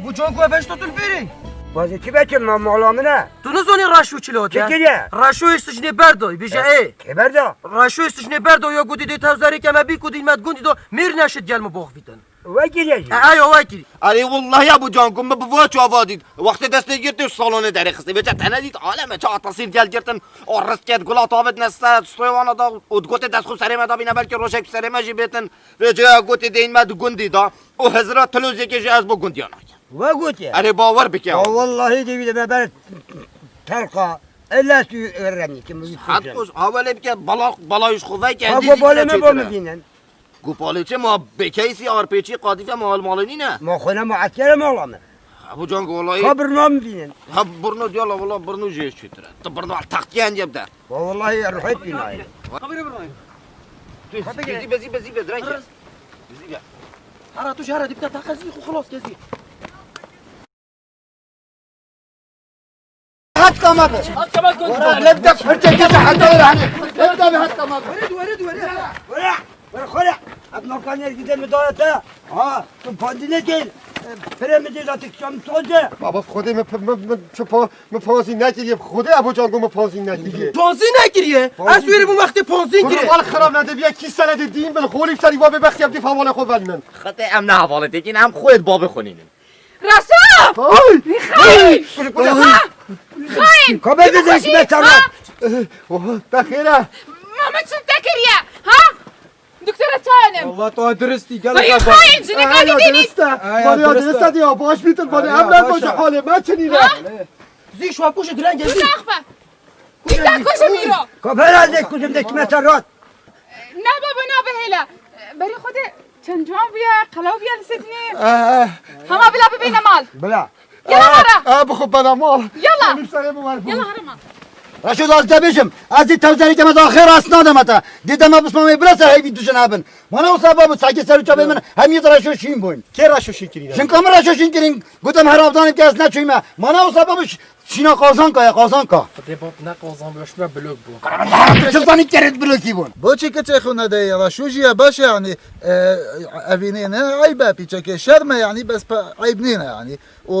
ابو جان کوفش تو الفيري بازی کی بچم ما معلومه تو نزونی رشو چلوت چه کریه؟ رشو استشنی بردوی بیجا ای کی بردا؟ رشو استشنی بردو یا گودی دی تفزاری که ما بی کودی مد گوندی دو میر نشد گل مباخ بیتن وای کریه ایو وای کری علی والله یا ابو جان کم بوا چو آوادید وقت دست گرفت سالن در خسته بچه تندید عالمه چه تصیر گل گرتن اور رست کرد گلا تابت نسته استویوان دا ودگوت دست خو سری مدا بینه بلکه روشک سری مجی بیتن رجا گوت دین مد گوندی دا او حضرت تلوزی که جاز بو گوندیانا وای گوتی علی باور بکن والله دیوید ببر تلقا الا تو رنی که می حد کوش اولی بکن بالایش خوبه که ها بالا ما با میبینن گوپاله چه ما بکیسی آرپیچی قادیفه مال مالنی نه ما خونه معسکر معلومه ابو جان گولای خبر نام بینن ها برنو دیالا والله برنو جیش چیتره تو برنو تختی انجام ده والله روحت بینای خبری برنای بزی بدرنگ بزی هر تو شهر دی بتا تاخذي خلاص كذي هات كمان هات كمان كنت نبدا فرجه كذا حتى يعني نبدا بهات كمان ورد خلع ابن كان يرقد مدارته ها تو باندینه گل فرمدی لا تکشم توجه بابا خودی من پانزی نگیریم خودی ابو جان گم پانزی نگیریه پانزی نگیریه از ویری بون وقتی پانزی گیره وال خراب نده بیا کی سند دین بل خولی سری و بخیم دی فوال خود ولمن خطه ام نه حواله دیگه هم خودت باب بخونین رسا خاين خاين کبه دزش بترا بخیره ماما شو تذكريا ها دكتورة تانم والله تو درستی گل ولی خاين جنك هادي ديني مالی درسته دیا باش بیتن بالی ام نباشه حاله من چنینه زی شو کوش درنگ زی تخفى انت كوش ميرو کبه رازه کدوم دک مترات نا بابا نا بهلا بري خودي كان جوان بيا قلاو بيا لسدني هما بلا ببينا مال بلا يلا هرا بخب بنا مال يلا يلا يلا هرا مال رشد از دبیشم از دی توزری که من آخر اسنادم اتا دیدم ابوس مامی بلا سر هی بیدو جنابن من او سبب ساکی سر چابه من هم یه رشو شین بوین کی رشو شین کرین شن کام رشو شین کرین گفتم هر ابدانم که از نچویمه من او سببش شینا قازان کا خدي باب نقوزان باش ما بلوك بو چلتانی کرد بلوکی بون بۆچی کەچێ خۆ نەدەی ڕەشوژیە باشە یعنی ئەڤینێنە عیبە پیچەکە شەرمە یعنی بەس عیب نینە یعنی و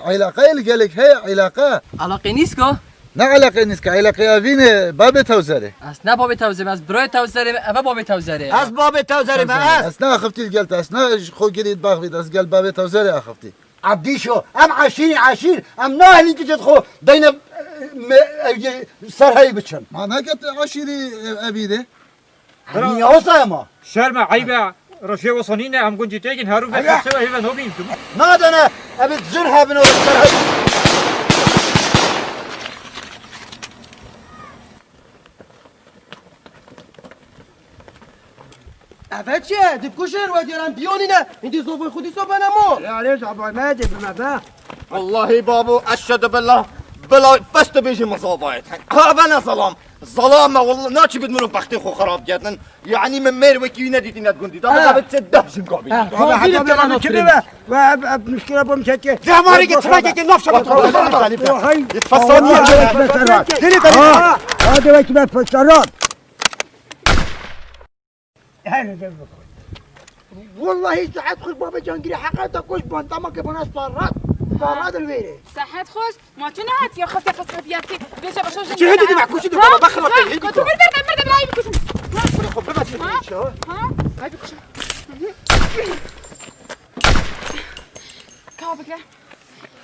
عیلاقەی لەگەلێک هەیە عیلاقە علاقه نیست که نەعیلاقەی نیست کە عیلاقەی ئەڤینێ با بێت تەوزەرێ از نه باب توزه از برای توزه اما باب توزه از باب توزری من از ئەس ناخفتی گەلت ئەس خۆ گیریت باخیت ئەس گەل با بێت تەوزەرێ ئاخفتی عبدی شو ام عشیر ام ناهلی که جد خو دین سر هی بچن ماناکەت عشیری ئەڤینێ نیه هسته ما شرم عيبة رشيا وصنينة أم كنت تاجن هارو أيوة. بس سوى هيفا نوبين ما دنا ابي تزرها بنو سر هی افاد چه دی کوشر و دیران بیونینه این زوفای خودی صبح نمو يعني صعب ما دي بما والله بابو اشهد بالله بلا بس تبيجي مصابات ها بنا ظلام والله ناتشي بدمنو بختي خو خراب جاتن يعني من مير وكي نديتي ندقندي دا بتسدش مقابل حتى بلا كلمه ومشكله بمشكل زماري قلت لك نفس يتفصلني هذا وقت ما فسرات والله ساعات خذ بابا جانجري حقا كوش بانتما كبناس صارات الويري صحت خوش ما تنهت يا خفتي قصرفياتي ليش بشوش شو هدي مع كوش بابا بخرب كنت مرد بلاي بكوش خب ما تفهمش ها هاي بكوش كابك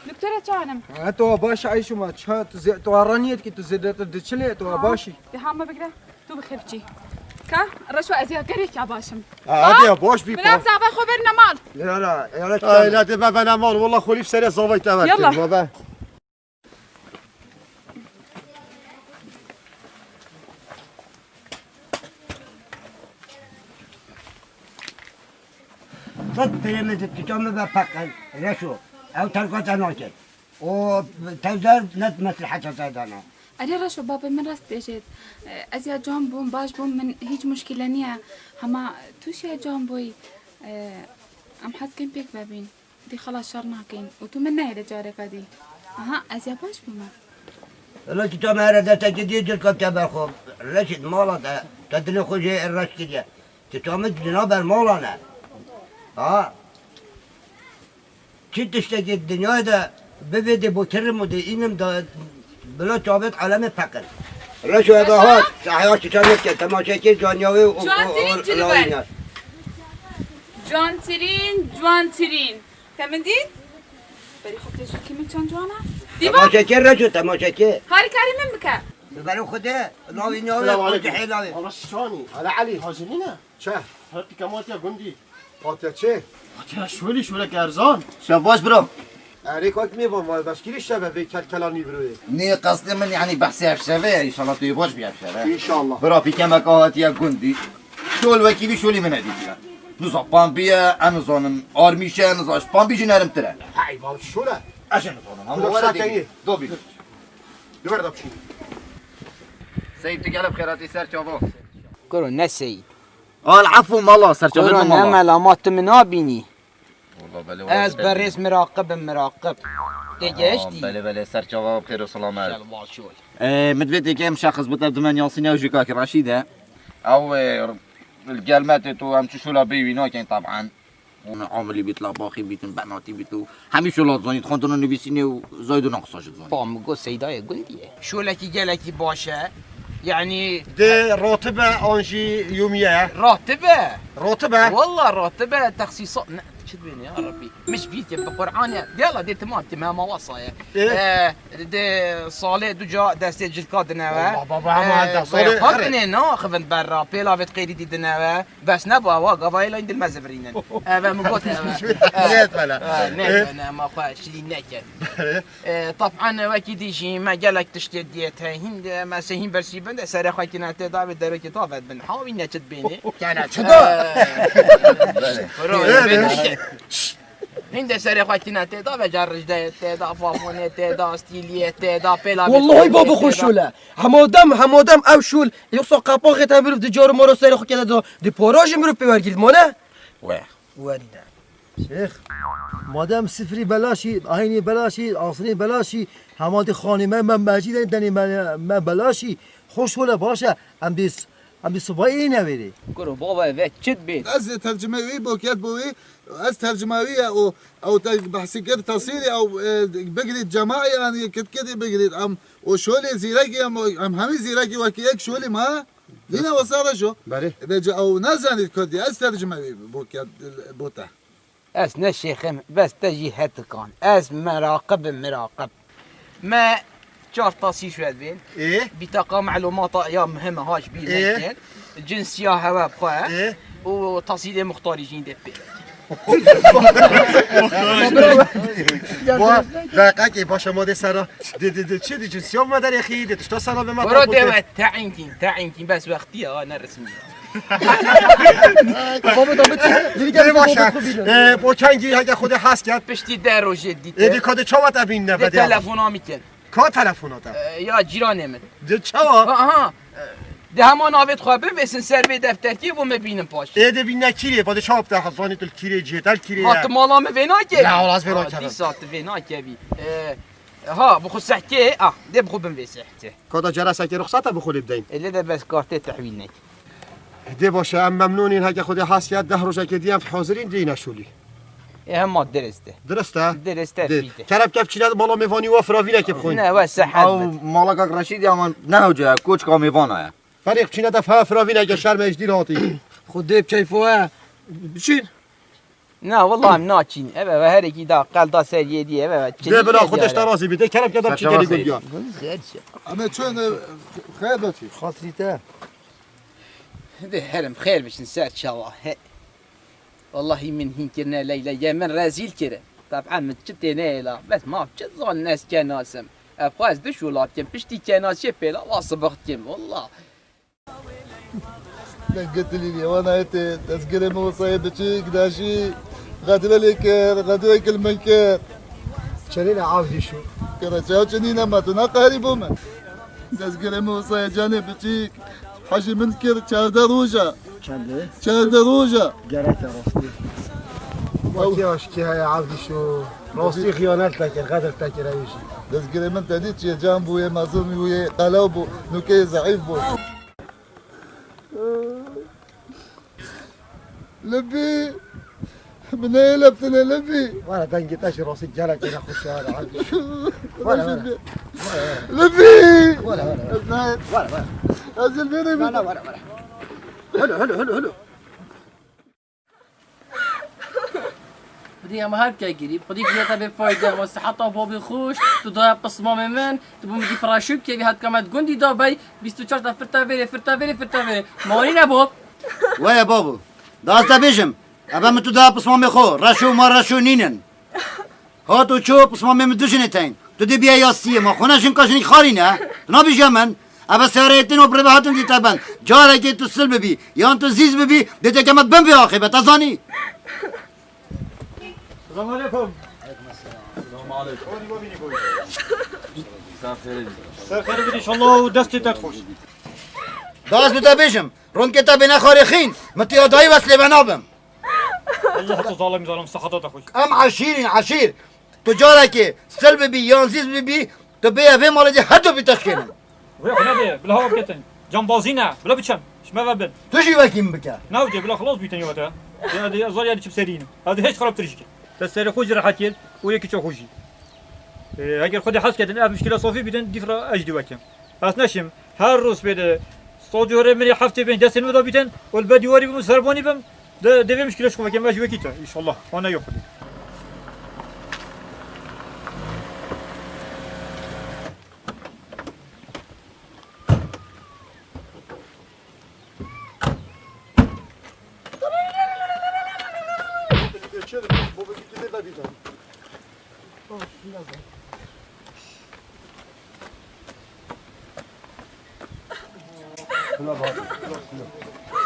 دكتورة جانم تو باش عايشو ما تشات تو رانيت كي تو زدت دچلي تو باشي بهام بقرا تو بخير جي كا رشوة ازيا قريك يا باشم هادي باش بي بلا بزعبا خبرنا مال لا لا دابا بنا مال والله خولي في سريع صوبي تمام يلا. بابا صد بريمد تجمع بفقل رشو او تلقى نوكل وتوزر ند مثل حتى زادنا أنا رشو بابا من راست بيجيت أزيا جون بوم باش بوم من هيج مشكلة نية هما توش يا جون بوي أم حاسكين بيك بابين دي خلاص شرناكين وتو من نهي لجارك دي أها أزيا باش بوما لا تجمع هذا تجديد الكتاب الخوب رشد مولا تدري خوجي الرشد دي تتعمد جناب المولانا چی تشتگی دنیای دا ببیده بوترم و دی اینم دا بلا چابت علم فقر رشو اداهات حیات چند که تماشاکی جانیاوی و لاینات جوان ترین تمدید؟ بری خب تشو کمی چند جوانه؟ دیبا؟ تماشاکی رشو تماشاکی هاری کاری من بکن برای خوده لایناوی السلام و عليكم جحیلاوی الله شلوني على علي هاجمينا چه هاتي كمات يا جندي قاطع چه قاطع شولك ارزان شباش برو عليك وقت ميبون ما بشكيري شبه بي كلامي بروي نی قصد من یعنی بحثی افشوه ایشالله توی باش بیافشوه ان شاء الله برا پیکم اکاهاتی یا گندی شول وکیلی شولی من ادیدیم نوزا پامپیه انزانم آرمیشه انزاش پامپی جنرم تره هاي بابا شوله اشن نزانم دو ساعتين. دو بیر دور دبشي سید تو گلب خیراتی سر چاوا قرو نسي العفو مالا سر چاوا قرو مالا نمل ما تمنابيني والله بله از بريس مراقب تجاشتي بله بله سر چاوا بخیر و سلامت شلوا شوي مدفيتي كم شخص بتبدو من ياسيني وجيكاك رشيدة او القلمات تو هم شولا بيوينا كان طبعا عاملي بيطلع باخي بيتن بناتي بيتو همي شولات زانيت خانتونو نبيسيني وزايدو ناقصاش زانيت بامقو سيداي قلتي شو لك جالك باشا يعني دي راتبه انجي يوميه راتبه والله راتبه تخصيصات شو بيني يا ربي مش بيتي بقرآن يلا دي تمام وصايا دي صالح دجا دستي جلكا دنوا الله بابا هم هذا صالح خاطني ناخذ برا بيلا فيت قيري دي دنوا بس نبوا واقفا عند المزفرين انا مقوت نيت بلا نيت انا ما خاش لي نكد طبعا واكيد يجي ما قالك تشتي ديتها هند ما سهين برسي بند سري خاكينا تدعي درك طافت بنحاول نكد بيني كانت هند سري خاطينا تدا بجرج تدا فافوني تدا ستيليه تدا بلا والله بابا خوشوله همادم او شول یوسا قپاقی تا میرفت دی جارو ما رو سر خود کرده دی پاراژ میرفت بورگید مانه وانیده شيخ مادام سفري بلاشي عيني بلاشي عصري بلاشي حماد خاني ما مجيد دني ما بلاشي خوش ولا باشا عم بي صبايي نويري قرو بابا ذاك شد بيت از ترجمه بوكيت بوي از ترجمه او بحثي كده تصيري او بقريد جماعي يعني كده بقريد ام وشولي زيراكي ام همي زيراكي وكيك شولي ما دينا وصار شو بله بيجي او نزاني كودي از ترجمه بوكيت بوتا اس نشيخ بس تجي هتكان اس مراقب ما شهر تصير شو بين ايه بطاقة معلومات يا مهمة هاش بين إيه؟ جنسية هوا بخواه ايه وتصير مختارجين دي بي با دقیقی باشه ماده سرا دی چی دی جنسیاب مادر اخی دی تو سرا به ما برو دوت تعينكين بس وقتها انا رسمي بابا دامه دیگه باشه با کنگی اگه خود هست کرد بشتي دارو جدي دی کد چاوت ابین دي نبده تلفونا ميكن کا تلفونات يا جيراني من دی چاوا ها ده همان آوید خواه ببسن سر به دفتر کی و مبینم پاش دی بین کیری باده چاپ ده خزانی تل کیری جدال کیری هات مالا وینا که نه ولی از وینا کردم دی ساعت وینا که بی ها بخو سحكي ده بخو بن سحكي کدا جرسه که رخصت بخوری بدین اللي ده بس كارت تحويل نك دی باشه ام ممنونین اگه خود هست کرد 10 روزه که دیم حاضرین دی نشولی هم درسته درسته فيته کرب کف چیلد مالا میوانی و فراوینه که بخوین نه واسه حد او مالکاک رشید یا من نه جا کوچ کامیوانه فریق چینه دفعه فراوینه که شرم اجدی راتی خود دیب چیفوه بشین نه والله ام ناچین ابا و هر کی دا قال دا سریه دی ابا دی بلا خودش ترازی بیده کرب کدام چی کلی گویا اما چون خير باتي خاطري تا ده هرم خير باش نساعد ان شاء الله والله من هين كرنا ليلى يا من رازيل كره طبعا من جتنا لا بس ما بتظن الناس كناسم افاز دش ولا كان بشتي كناس يبلا واصبغتم والله قلت لي وانا تذكر موصي بتشيك داشي غادر لك غادر لك المنكر شرينا عاودي شو كرا جاوچنينا ما تنقاري بوما تذكر موصي جاني بتشيك حاجي منكر چارده روجا چارده روجا جرات راسي وكي اشكي هاي عاودي شو راسي خيانات لك غدر تاكل ايشي تذكر من تديت يا جامبو يا مازومي ويا قلوبو نوكي زعيف بو لبي مني لبتنا لبي وانا دنجتاش راسي جلك انا اخش الشارع عندي ولا لبي ولا ولا انزل بيني ولا هلو بدي ما هاد كي قريب خديك زيادة بفايدة والصحة بابي خوش تضيع بصمام من تبون بدي فراشوب كي هاد كمان تقولي دابي 24 فرتا فيري ماني نبوب ويا بابو دازتا بيجم ابا متو دا بصمامي خو رشو ما رشو نينن هاتو چو بصمامي مدوشنه تين تو دي بيا ياسيه ما خونه شن كاشني خارينه تنا بيجمن ابا سيارتين وبربه هاتم دي تبن جاره كي تو سل ببي يا انت زيز ببي دته كمت بن بي اخي بتزاني السلام عليكم. سر خير بدي ان شاء الله ودستي تدخل. داز بتا بيجم رون كتاب خارخين متي داي وصل بنابم الله تظالم ظالم صحة تدخل. ام عشير تجارك سلب بي ينزيز بي تبي في مالدي حتى بتشكين ويا خنابي بلا هوا بكتن جنبازينا بلا بتشم شما ببن تجي وكيم بك ناوجي بلا خلاص بيتن يوتا هذه ازال يعني شب سرينا هذه هيش خراب تريشك بس سري خوجي راح كيل وياك تشو خوجي اگر خودی حس کردن اف مشکل صافی بیدن دیفرا اجدی وکم اس نشم هر روز بده صدوره من هفته بین دست نمیدا بیتن ول بدیواری بم سربانی بم ده مشکلش کو وکم اجوکی تا ان شاء الله انا يخدي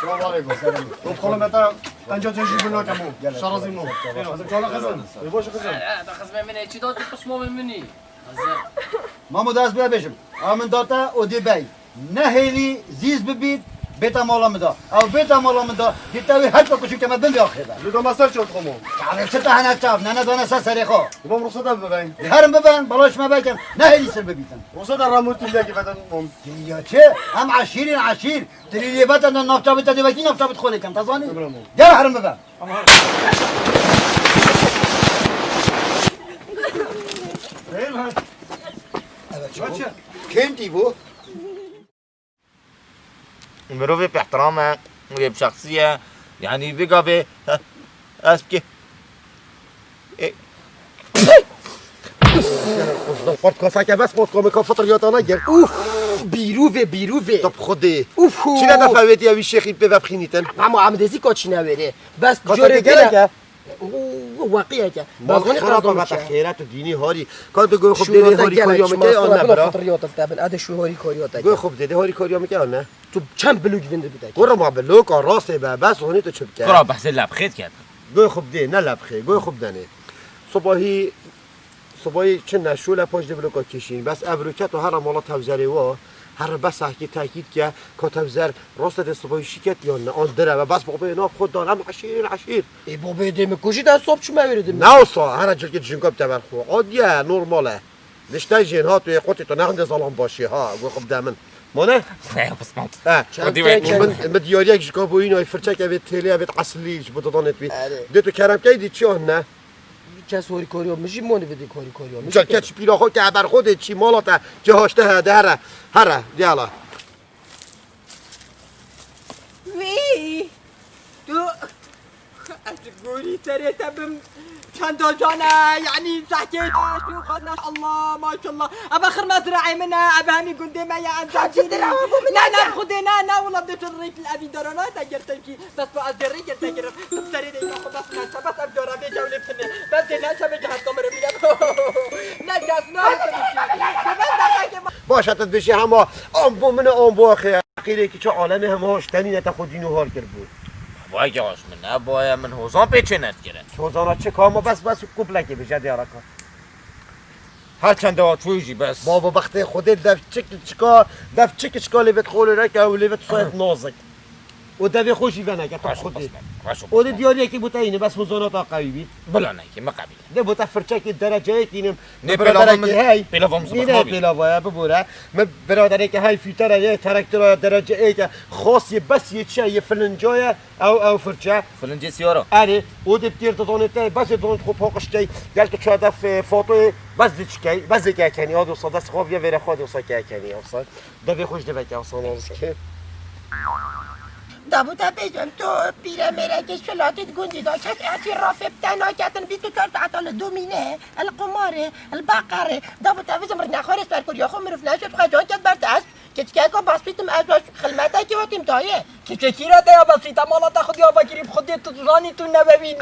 السلام عليكم. ادخلوا متى انجا تجي بنا كمو شرازيمو. هذا جانا خزن. يبوش خزن. هذا خزن مني چی داد قسمو مني ما مداز بیا بشم آمن داتا و دی بی نهیلی زیز ببید بیتا مالا مدا او بیتا مالا مدا دیتاوی هر کشو که مدن بیا خیلی لدو مسر شد خمو. يعني چه تهنک چاپ نه دانه سری خو يبغى رخصة ببين. هرم ببن بلاش ما بکن نهیلی سر ببیتن رخصة راموت اللي كيف تنقوم. یا چه هم عشیر تریلی بتن نافتا بتا دی وکی نافتا بتخولی کن تزانی جا هرم ببن كنتي بو مروفي باحترامه وبشخصيه يعني بيقى اسكي قلت كاساك بس قلت كم كفتر يوتانا جر. اوف بیروه طب خدي. اوف شنو هذا فاويتي يا الشيخ يبقى بخينيتن. عمو عمدزي كوتش ناويري بس جوري كده واقعية باز خراب ما خیرات و دینی هاری کار تو گوی خوب دیدی هاری کاریو میکنی آن نه برا فطريات التابن هذا شو هوري كوريوتا گوی خوب دیدی هاری کاریو میکنی آن نه تو كم بلوك فيند بدك گور ما بلوک راسته به بس هونی تو چوب کرد قرا بحث اللعب خيط كده گوی خوب دی نه لبخی گوی خوب دنی صباحی چه نشول پاش دی بلوکا کشین بس ابروکت و هر مالا توزری و هر بس حکی تاکید که کاتبزر راست دستبای شیکت یا نه آن دره و بس بابا اینا خود دارم عشیر ای بابا دم کوشی در صبح چه می‌وردیم نه اصلا هر جور که جنگاب تبر خو عادیه نرماله نشته جن ها توی قطی تو نخند زالان باشی ها گو خوب دامن مانه بس ما من دیاری یک جکا با اینو فرچه که بیت تلی بیت اصلی بود دانت بی ده تو کرم که دی چی نه کس هوری کاریو میشی مونی بدی کاریو میشه که چی پیرا خو که بر خود چی مالات جهاشته ده هره دیالا وی تو تقولي ترى تبم چند جانا يعني زحكي شو خدنا الله ما شاء الله ابا اخر مزرعه منها ابا همي قدامي يا عم لا خدينا والله بدي الريت الابي درانا تاجرتكي بس بعد الريت تاجر تبصري دي بس بس ابدورا دي جولي بتني بس الناس بجهات كاميرا بيا لا جاسنا باشه تدبشی همه آن بو من آن بو اخی عقیده که چه عالمه همه هاشتنی نتا خودینو هار کرد بود وای جاش من ابويا من حوزان پیچنت گرفت حوزانا چه کار ما بس کوپلکی بشه دیارا کار هر چند دوا تویجی بس بابا وقتی خودت دف چک چیکار لیبت خوله رک او لیبت صایت نازک و دوی خوشی و نکه تا خودی راشو و دیاری که بوده اینه بس حضانات قوی بید بلا نه که مقابل ده بوده فرچه که درجه اینم نه برادره که های پیلافام نه پیلاوه ببوره من برادره که های فیتره یه ترکتر درجه ای که خاصی بس یه چه یه فلنجایه او فرچه فلنجی سیارا آره و ده بتیر دانته بس دانت خوب پاکشتی گل که چه دف فاطمه بس دیچکی بس که کنی آدو صدا خواب یه وره خود وسا که کنی اصلا دوی خوش دوی که اصلا که دابوتا بجم تو پیره میره که شلاتت گوندی دا کس اعتراف بتنا کتن 24 ساعت على دومینه القماره البقره دابوتا بجم رد نخورس برکر یا خو مرف نشد خجان کت برد است که چکه که باسپیتم ازاش خلمته که واتیم دایه که چیرا دیا بسیطه مالا تا خود یا بگیریم خودت تزانی تو نبوی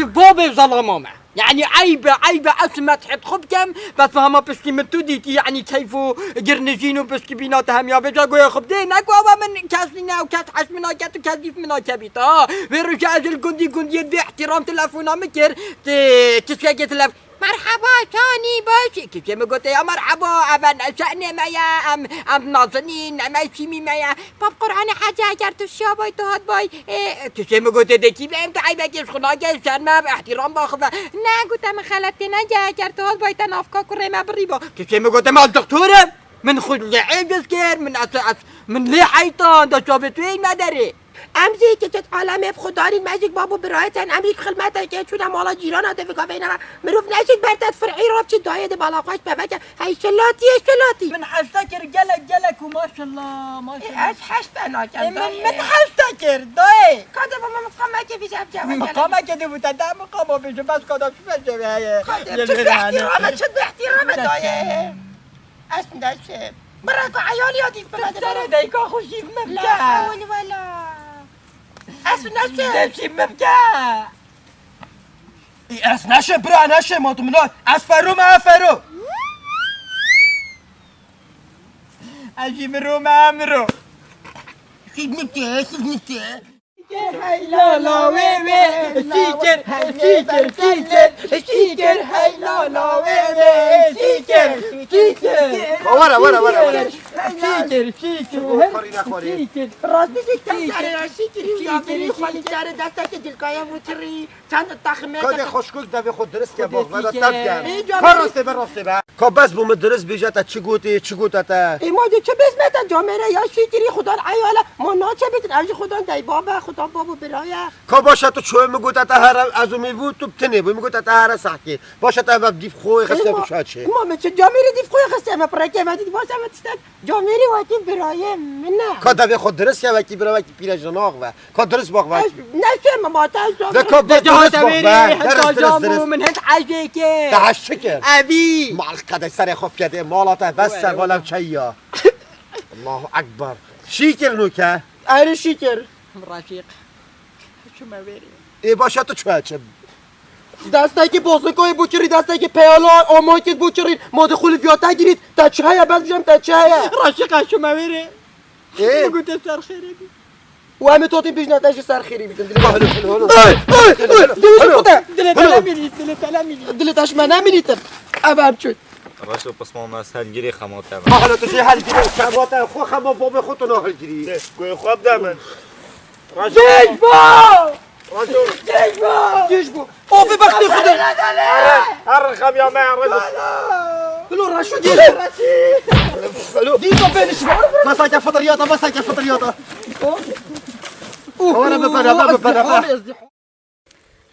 باب ظلمامه يعني عيب اسمت حد خب كم بس فهما بس كي متوديتي يعني كيفو قرنجينو بس كي بيناتهم يا بجا قوي خب دي نكو من كاسنا وكاس حشمنا كات وكاسيف منا كبيتا ويرجع الجندي دي احترام تلفونا مكر تسكي تلف مرحبا ثاني باشي كيف ما قلت يا مرحبا ابن شأني مايا ام ناظرين ما يشيمي مايا باب قرآن حاجة اجرت الشاباي تهاد باي كيف ما قلت دكي بهم تعيبك ايش خلاك شرمه باحترام باخذ نا قلت ما خلتنا نجا اجرت هاد باي تنافكا كريمه بالريبا كيف ما قلت ما الدكتوره من خد لعيب بسكر من لي حيطان دا شابت وين ما دري امزی که چت عالمه خدارین ماجیک بابو برایتن امریک خدمت که چون مالا جیران ده فکا بینما مروف نشید برتت فرعی راب چی دایه ده بالا قاش بفکه هی شلاتی من حستكر جلك وما شاء الله ما شاء الله اش حشت انا كان من حستكر داي كده بابا مقامه که فيش ابجا مقامه كده بتدا مقامه بيش بس كده شو بجي هي شد باحترامه شد باحترامه دايه اسم داشه براكو عيالي هادي ترى دايكا خوشي بمبكى لا حول ولا اسم نشه نمشي بمبكى اس نشه برا نشه ما تو منا اسفرو ما افرو اجي مرو ما امرو سيبني لا لا وي سيكر هاي لا وي سيكر ورا سيكر راستی سیکری یا بری خالی جاره دسته که دلکایا وچری چند تخمه کد خوشکوک دوی خود درست که باق ودا تب کن براسته با که بس بوم درست بیجه تا چی گوته تا ایما چه بسمتا جامره یا سیکری خدا ایالا ما ناچه بیتن اوجی خدا دای خدا بابو برایه که باشه تو چوه میگوته تا هر از میوود تو بتنی بو میگوته تا هر سحکی باشه تا باب دیف خوی خسته بشاد شه ما چه جامره دیف خوی خسته ما پرکه ما دید باشه ما جامره واتی برایه منه که دوی خود درست که وکی برای وکی پیرا جناق و که درست باق وکی نشه ما تا ده که درست باق درست من هند حاجه که تحش چکر ابي مالك قد سر خوف كده مالاته بس ولا شيء الله اكبر شيكر نوكا اره شیکر رفيق شو ما بيري اي باشه تو چه دسته که بازوکای بوچری دسته که پیالا آماکت بوچری ما دخول فیاتا گیرید تا چه هیا بس بیشم تا چه هیا راشق شو ما بيري ايه قلت سر خيري و همه توتین پیش نتاش سر خیری بیدن دلتاش من نمیریتم ابر چود راشو پس ما مسهلگیری خماته حالا تو چه حل گیری خماته خو خما باب خودتو حل گیری گوی خواب دامن جيش بو اوفي بختي خدا ارخم يا ما رجل لو راشو جيش ديما بينش مساك فطرياطه وانا ببنا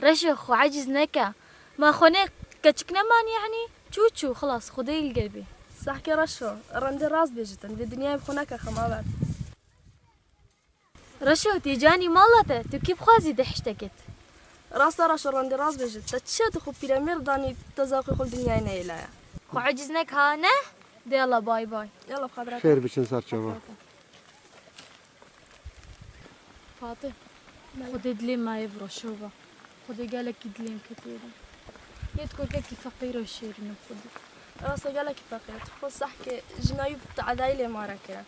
رشا خو عجز نكا ما خوني كتشكنا مان يعني تشوتشو خلاص خدي القلبي صح كي رشو رندي راس بيجتن بالدنيا بخونك خمابات رشو تيجاني مالته تو كيف خوازي دحشتكت راس رشو رندي راس بيجت تشات خو بيرامير داني تزاقي خل دنيا نيلايا خو عجزنك هانا يلا باي باي يلا بخاطرك خير بشن صار شباب فاطمه خدي دليم ما يبرو شوفا خدي قالك دليم كثيرة يذكر كي فقير وشير نفضي راسا قالك فقير خو صح كي جنايب تاع دايلي مارا كرا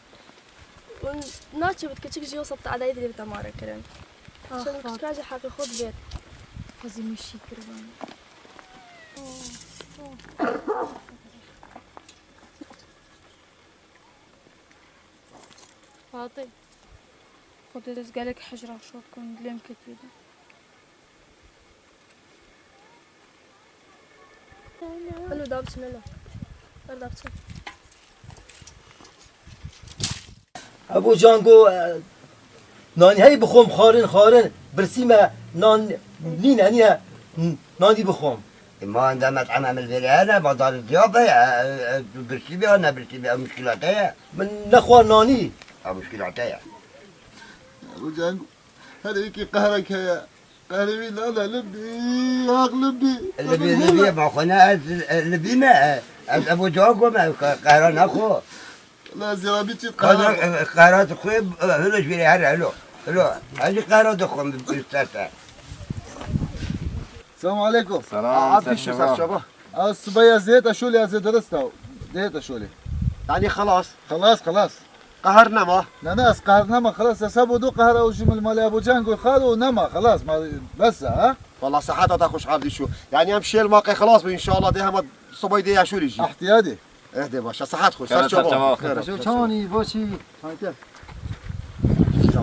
وناتشي بتكتشك جي وسط تاع دايلي بتا مارا كرا عشان كتكاجي حقي خد بيت خذي مشي كربان فاطمه خود از گلک حجره شد کن دلم کتیده الو دابتن الو دابتن ابو جانگو نانی هی بخوم خارن برسیمه نان نینه نانی بخوم ما عندما مطعم عمل فيها انا بازار الضيافه برسي بها انا برسي بها مشكلاتها من نخوار نانی مشكلاتها ابو جانگو هذا يكي قهرك يا قهري لا لبي اغلبي اللبي ما خونا اللبي ما ابو جانگو ما قهران اخو لا زرابي قهرات اخوي هلو شويه هلو هذه قهرات اخو بالاستاذ السلام عليكم عبد الشيخ شباب الصبية زيت شولي زيت درسته زيت شولي يعني خلاص قهرنا ما لا قهرنا ما خلاص سابوا دو قهر او جمل مال ابو جانجو خالو نما خلاص ما بس ها والله صحتها خوش عبدي شو يعني امشي الماقي خلاص ان شاء الله دي هم صبي دي شو يجي احتيادي اهدي باشا صحت خوش سر شباب شو تاني باشی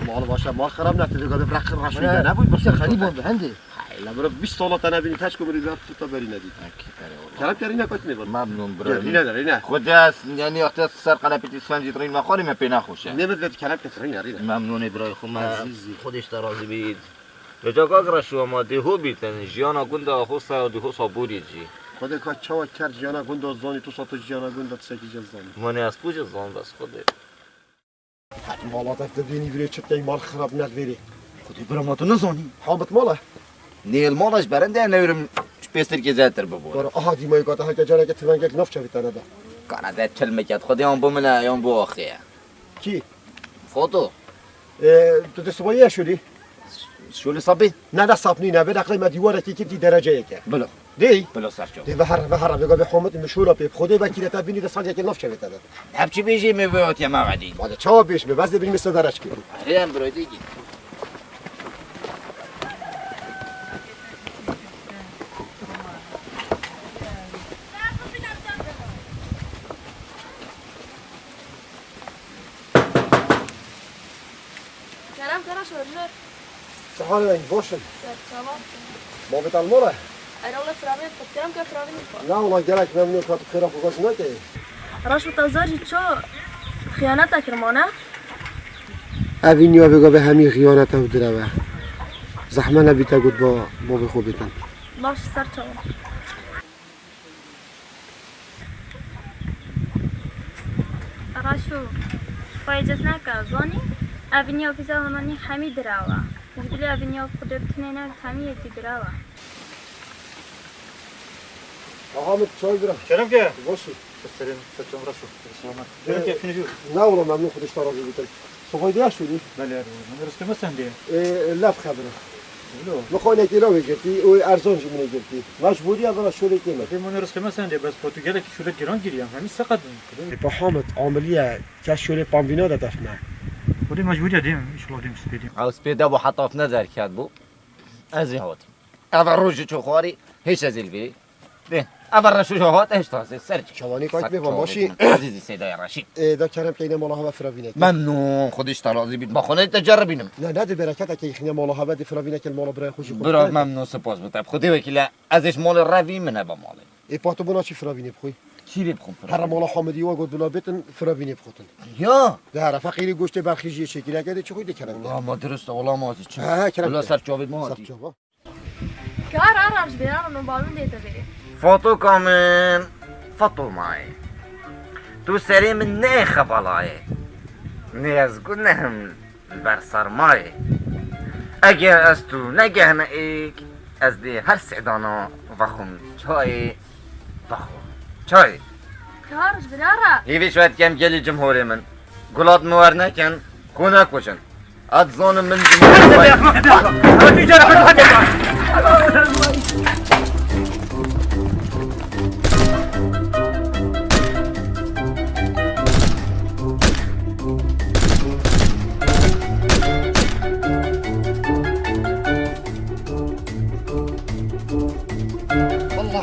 مال باشا مال خراب نتیجه قاعد برق رشوی نبود باشه خرید بود هنده لا برو 20 سال تا نبینی تشکو بری رفت تا بری ندید کلام کردی نکات میبر ممنون برادر نه خود است یعنی وقتی سر قناپیت اسفنجی ترین ما خوریم پینا خوشه نمیدونی کلام کردی نه ممنون برای خود عزیزی خودش ترازی بید جا گاگر شو ما دیهو بیتن جیانا گنده آخوسا و دیهو صابوری جی خود که چاو کرد جیانا گنده زانی تو ساتو جیانا گنده سکی جزانی منی از پوچ زان بس خوده مالات تبدینی بری چطوری مال خراب نداری خودی برام تو نزانی حامت ماله نیل مالش برنده نورم پیستر که زیادتر ببود برای آهادی مایی که هک جانا که تمنگک نفچه بیتانه ده کانادا کلمه کرد خودی هم بمنه یا بو آخیه کی فوتو تو دستوایی شدی شولی صبی نه ده صابنی نه به اقلی مدیواره کی کی درجه یکه بلا دی بلا سرچو دی بهر بگو به حامت مشوره به خودی وکیل تا بینی دستان یک نفچه بیتانه هب چی بیجی میویات یا موعدی بعد چاو بیش به بس ببین مثل درش کی هم برای دیگی حالا این باشن ما بیتال موره والله فرامي بتكلم كيف فرامي لا والله جالك ممنوع كنت خيرك وقص نكي رشوة توزاجي شو خيانتك رمانة أبيني أبيك بهمي خيانة ودرا زحمة نبي تقول با بخوبيتن باش سرتو رشو فايجتنا كازوني أبيني أبيزا هماني حمي دراوا يقولي أبيني أبقدر تنينا حمي يكي دراوا حامد شوي برا كلام كيف بوشي السلام فتم رشو السلامات كلام كيف فين جوا لا والله ممنوع خدش ترى بيتن صغير دي شو دي بله من رسك مثلا دي لا بخبره ما خونه كيلو بيجتي وارزون جي من جبتي مجبوري انا شو لي كلمه دي من رسك مثلا دي بس برتغال شو لك جيران جيران همي سقط با حامد عمليه كشوري بامبينو ده دفنا ودي مجبوري دي ايش لو دي مستدي او سبيدا بو حطه في نظر كاتبو ازي هوت اول روج تو خواري هيش ازيل بي ده اول رشو هوت ايش تاسي سرج شواني كاك بي ماشي عزيزي سيداي رشيد ده كلام كاين مالها فرافينك ممنون خدش ترازي بيت ما خونه تجربينم لا نادي بركتك يخني مالها بدي فرافينك المال برا خوشي برا ممنون سپاس بطيب خدي وكيلا ازش مال الروي من ابا مالي اي باتو بنا چی فرافيني بخوي چی بخوم هر مال حامدي و گفت بلا بتن فرافيني بخوتن يا ده فقيري گوشت برخيجي شكل اگه چه خويد كلام والله ما درست والله ما چی ها كلام ولا سر جواب ما كار عربش بيان نبالون ديتا بي فوتو كامن فطو معي تو سري من نيخ بلاي نيز قلناهم البرسر ماي اگه از تو نگهن ایک از دی هر سعدانا وخم چای وخم چای كارش بنارا هیوی شوید کم گلی جمهوری من گلات موار نکن خونک باشن ادزان من جمهوری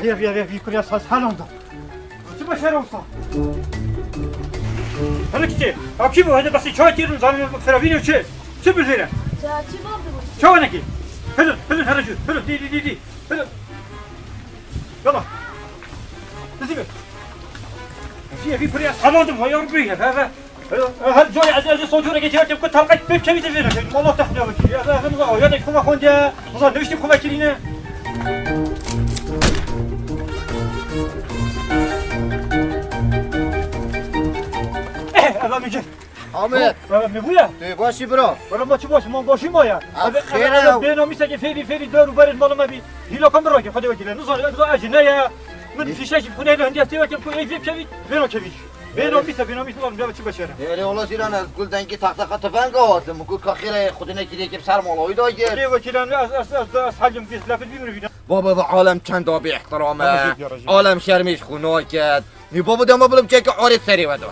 يا كل يا صاص هالوندا شو بشر وصل هلك شيء اكيد هذا بس شوي تيرن زمان فرافيني وشيء چه بالفعل چی بابی شو نكي هلو هرجو هلو دي هلو يلا تسيبه في برياس حمادم يا ربي هذا هل جوي عزيز صوجورة جيتي كنت هلقيت بيب كمي تفينا والله تحنا وكي هذا نضاو يا ديك كما خونديا نضاو نوشتي كما كلينا هذا مجد حامد میگویا تو باشی برو برو ما چی باش ما باشی ما یا خیره بینا میشه که فیری دور و برد مال ما بی هیلا کم برو که خدا وکیل نزار اجنه یا من فیشش خونه له هندی استیوا که کوی فیب شوی بینا کیش بینا میشه والله چی بشه یعنی والله زیران از گل دنگی تخت تفنگ آوردم مگو که خیره خودی نکیده که سر مالایی دایر خدا وکیل از حجم کیس لفت بیمر بابا به عالم چند آبی احترامه عالم شرمیش خوناکت نی بابا دم بلم که عارض سری ودا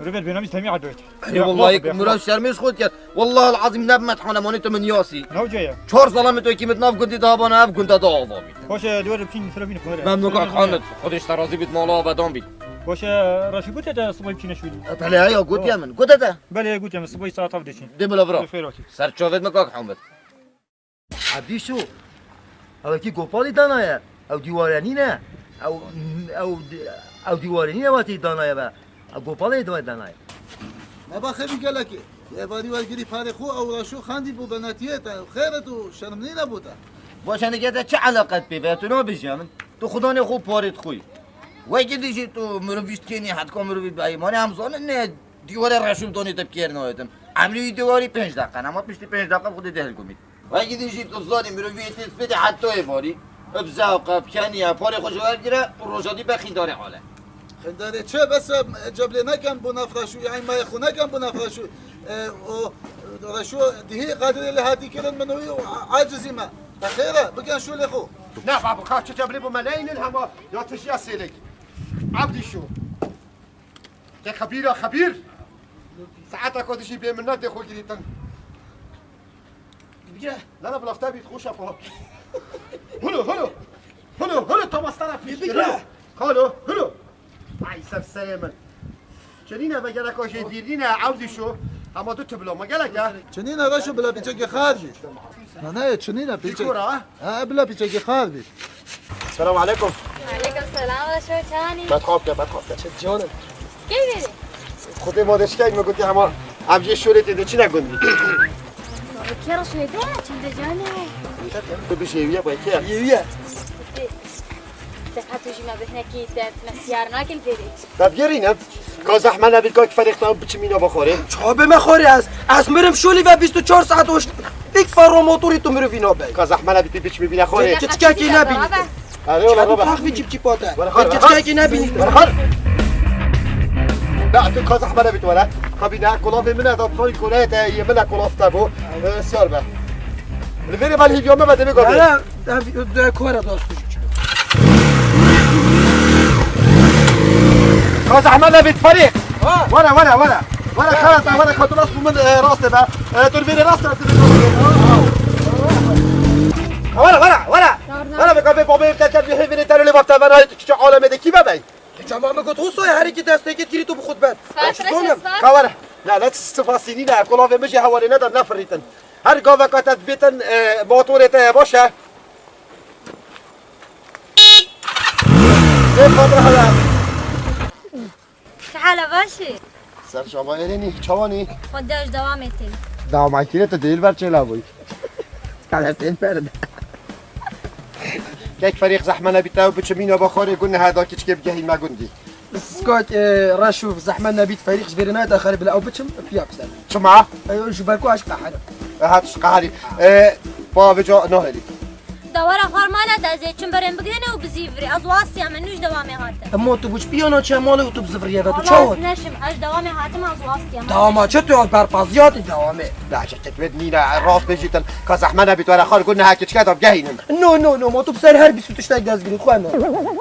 ربيت بينامي تهمي عدوت والله مرا شرميش خود کرد والله العظيم نب متحنماني تو من یاسی نوجايا 4 سال تو کی متناف گندی دابانه اف گنده داوا بید باش دور بكين فلابين كوره ممنون حامد خودش ترازی بید مالا آبادان بید باش راشي قلت هذا صبي بكين شوي بله یا گوت من گوت ده بله قلت يا صبي ساعه تفدشين دي بلا برا سر چاوت مکاک حامد عبدی شو او کی گوپالی دانایه او دیوارنی نه او دیوارنی نه واتی دانایه با او گوپالی دانایه نبا خیلی گلکی یه باری ورگیری پاره خو او راشو خندی بو بناتیت خیرت و شرمنی نبوده باش انا گه چه علاقت بی بهتون بجام تو خدا نه خوب پارید خوی وای که دیجی تو مرویست کنی حد کام مروی به ایمان همزان نه دیوار رشوم دونی تب کیر نهایتم عملی دیواری 5 دقیقه اما پیش 5 دقیقه خود دهل کنید وای که دیجی تو زادی مروی تثبیت حتی باری بزاق بکنی پاره خوشوار گیره روزادی بخین داره حاله خنداره چه بس جبل نکن بو نفرشو یعنی ما خو نکن بو نفرشو او رشو دهی قادر اللي هاتي كلن منوي عاجزي ما خيره بكن شو لخو لا بابا خاطر جبل بو ملايين الهما يا تشي اسيلك عبدي شو يا خبير ساعتها كنت شي بين منات خو جريتن لا بلافتا بيت خوش افا هلو توماس طرف هلو ای سر سیمن چنینه مگه نکاشه دیرینه عودی شو اما دو تبلا مگه لکه چنینه راشو بلا پیچه که خار بید نه چنینه پیچه بلا پیچه که خار بید السلام عليكم وعليكم السلام شو ثاني بدخواب چه جانم كيف بيدي خودی مادش که میگوتی اما امجی شوری تیده چی نگوندی كيرا شو يدا چند جانه تو بشه یویه باید که یویه دفعت جمع بهناكي مسيار ناكل بريد تبگرینم کازح من نبید که فریختم بچمینا بخوریم چه به مخوری از مرم شولی و 24 ساعت وش یک فرو موتوری تو مرو وینا بی کازح من نبید بچمی بینا خوری چه کی نبینی آره ولا بابا تخفی چیپ چیپاته چه کی نبینی لا تو کازح من نبید ولا خبینا کلاف من هذا طول كولات هي من کلاف تابو سیار به الفيري بالهي يوم ما بده بيقول لا كوره دوست خلاص عملنا بالفريق ولا خلاص ولا خدوا راسكم من راسنا بقى تربيني راسنا ولا بقى بابا بتاعت بيحبني تاني اللي بفتح انا چه عالمه ده کی ببای جماعه میگه تو سوی هر کی دستگیر گیری تو بخود بد کاوره لا تستفاسيني لا كلاف مشي حوالي ندر نفريتن هر قاوه كانت بيتن موتورته باشه ايه خاطر هلا تعال باشي سر شما ایرانی چوانی خداش دوامتين دوام کیره تو دیل بر چلا بوی كالستين فرد یک فریق زحمه نبیته و بچمینو بخوری گونه هدا کیچ که بگهی ما گندی سكوت راشو زحمه نبيت فريق جبرنا داخل بلا او بتشم بياكسل شما ايوه شو بالكو اش قاعد هاتش قهري با بجا نهلي دوره خرمانه دازه چون برم بگدنه و بزیفری از واسطه منوش دوامه هاته اما تو بوش بيانو چه مال تو بزفريه و تو خلاص چاو نشم اش دوامه هاتم از واسطه دوامه چه تو برپازيات دوامه لا شتت بدنينا راس بجيتن كزحمه نبيت ولا خار قلنا هاكيش كده بجهينم نو ما تو بسر هر 28 دازگیری خوانا